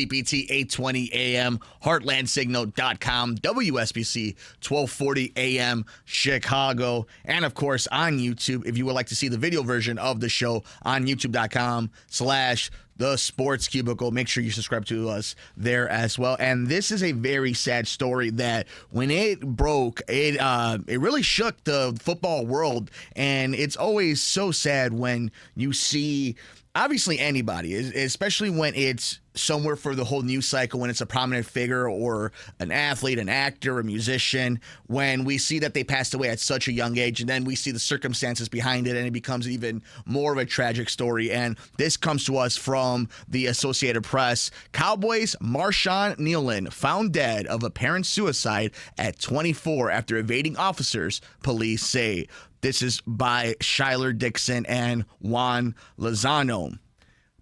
CPT 820 AM, heartlandsignal.com, WSBC 1240 AM, Chicago, and of course on YouTube. If you would like to see the video version of the show on youtube.com/The Sports Cubicle. Make sure you subscribe to us there as well. And this is a very sad story that when it broke, it really shook the football world. And it's always so sad when you see, obviously, anybody, especially when it's somewhere for the whole news cycle, when it's a prominent figure or an athlete, an actor, a musician, when we see that they passed away at such a young age, and then we see the circumstances behind it, and it becomes even more of a tragic story. And this comes to us from the Associated Press. Cowboys' Marshawn Kneeland found dead of apparent suicide at 24 after evading officers, police say. This is by Shyler Dixon and Juan Lozano.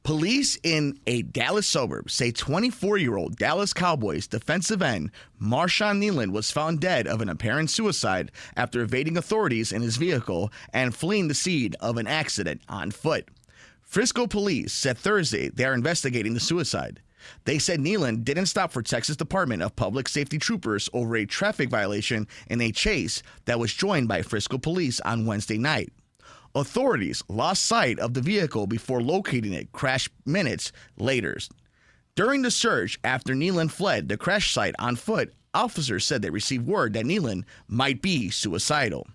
Police in a Dallas suburb say 24-year-old Dallas Cowboys defensive end Marshawn Kneeland was found dead of an apparent suicide after evading authorities in his vehicle and fleeing the scene of an accident on foot. Frisco police said Thursday they are investigating the suicide. They said Kneeland didn't stop for Texas Department of Public Safety troopers over a traffic violation in a chase that was joined by Frisco police on Wednesday night. Authorities lost sight of the vehicle before locating it crash minutes later. During the search after Kneeland fled the crash site on foot, officers said they received word that Kneeland might be suicidal.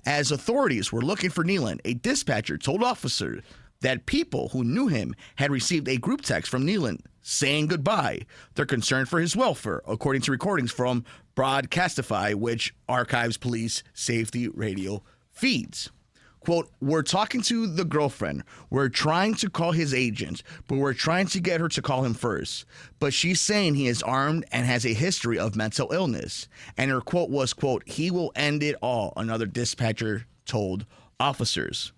As authorities were looking for Kneeland, a dispatcher told officers that people who knew him had received a group text from Kneeland saying goodbye. They're concerned for his welfare, according to recordings from Broadcastify, which archives police safety radio feeds. Quote, "We're talking to the girlfriend. We're trying to call his agent, but we're trying to get her to call him first. But she's saying he is armed and has a history of mental illness." And her quote was, quote, "He will end it all," another dispatcher told officers.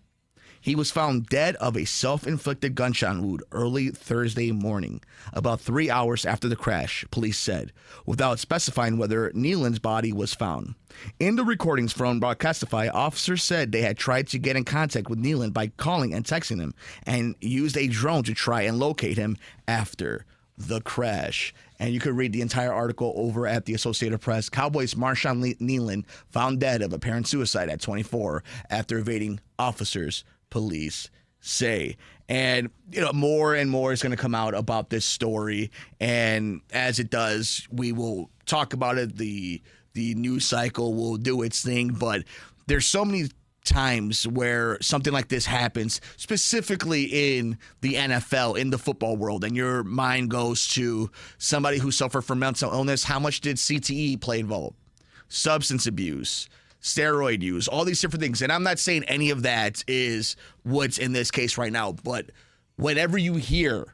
He was found dead of a self-inflicted gunshot wound early Thursday morning, about 3 hours after the crash, police said, without specifying whether Kneeland's body was found. In the recordings from Broadcastify, officers said they had tried to get in contact with Kneeland by calling and texting him and used a drone to try and locate him after the crash. And you could read the entire article over at the Associated Press. Cowboys' Marshawn Kneeland found dead of apparent suicide at 24 after evading officers, police say. And more and more is going to come out about this story, and as it does, we will talk about it. The news cycle will do its thing, but there's so many times where something like this happens, specifically in the NFL, in the football world, and your mind goes to somebody who suffered from mental illness. How much did CTE play involved? Substance abuse, steroid use, all these different things. And I'm not saying any of that is what's in this case right now, but whenever you hear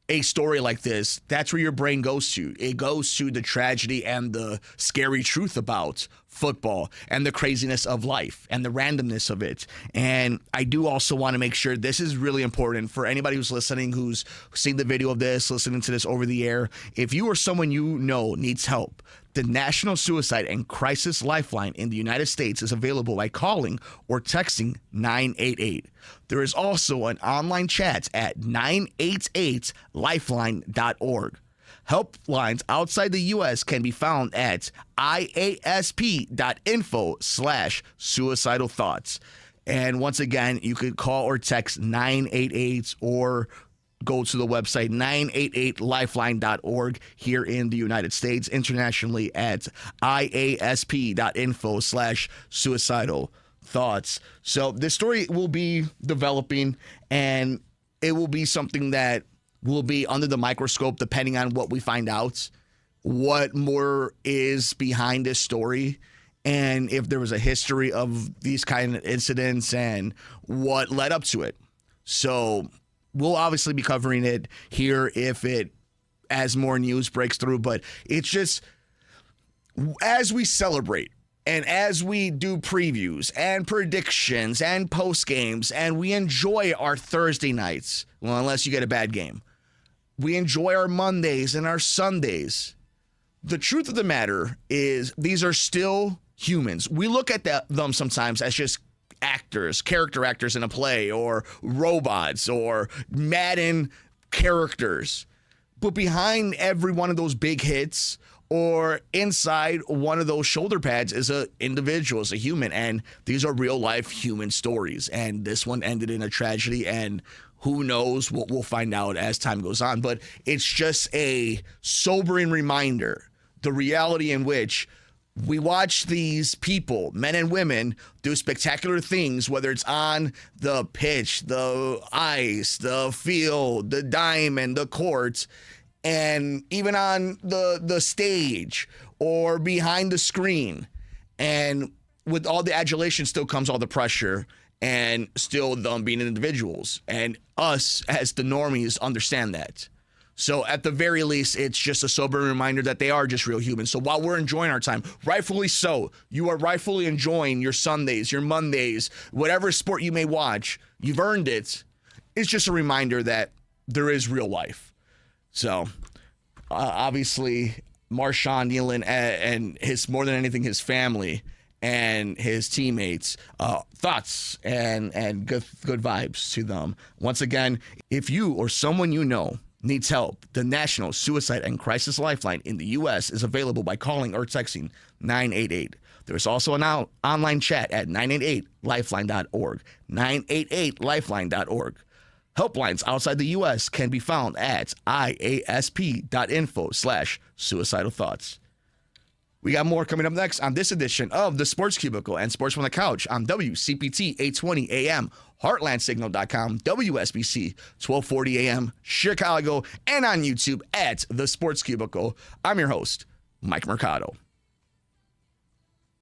a story like this, that's where your brain goes to. It goes to the tragedy and the scary truth about football and the craziness of life and the randomness of it. And I do also want to make sure this is really important for anybody who's listening, who's seen the video of this, listening to this over the air. If you or someone you know needs help, the National Suicide and Crisis Lifeline in the United States is available by calling or texting 988. There is also an online chat at 988lifeline.org. Helplines outside the U.S. can be found at iasp.info/suicidal thoughts. And once again, you could call or text 988 or go to the website 988lifeline.org here in the United States, internationally at iasp.info/suicidal thoughts. So this story will be developing, and it will be something that will be under the microscope depending on what we find out, what more is behind this story, and if there was a history of these kind of incidents and what led up to it. So we'll obviously be covering it here as more news breaks through, but it's just, as we celebrate and as we do previews and predictions and post games, and we enjoy our Thursday nights, well, unless you get a bad game, we enjoy our Mondays and our Sundays. The truth of the matter is these are still humans. We look at them sometimes as just actors, character actors in a play, or robots, or Madden characters. But behind every one of those big hits or inside one of those shoulder pads is an individual, is a human. And these are real life human stories. And this one ended in a tragedy, and who knows what we'll find out as time goes on. But it's just a sobering reminder, the reality in which we watch these people, men and women, do spectacular things, whether it's on the pitch, the ice, the field, the diamond, the court, and even on the stage or behind the screen. And with all the adulation still comes all the pressure, and still them being individuals. And us as the normies understand that. So at the very least, it's just a sobering reminder that they are just real humans. So while we're enjoying our time, rightfully so, you are rightfully enjoying your Sundays, your Mondays, whatever sport you may watch, you've earned it. It's just a reminder that there is real life. So obviously, Marshawn Kneeland and his, more than anything, his family and his teammates, thoughts and good vibes to them. Once again, if you or someone you know needs help, the National Suicide and Crisis Lifeline in the U.S. is available by calling or texting 988. There's also an online chat at 988lifeline.org, 988lifeline.org. Helplines outside the U.S. can be found at iasp.info/suicidal thoughts. We got more coming up next on this edition of the Sports Cubicle and Sports from the Couch on WCPT 820 AM, HeartlandSignal.com, WSBC 1240 AM, Chicago, and on YouTube at The Sports Cubicle. I'm your host, Mike Mercado.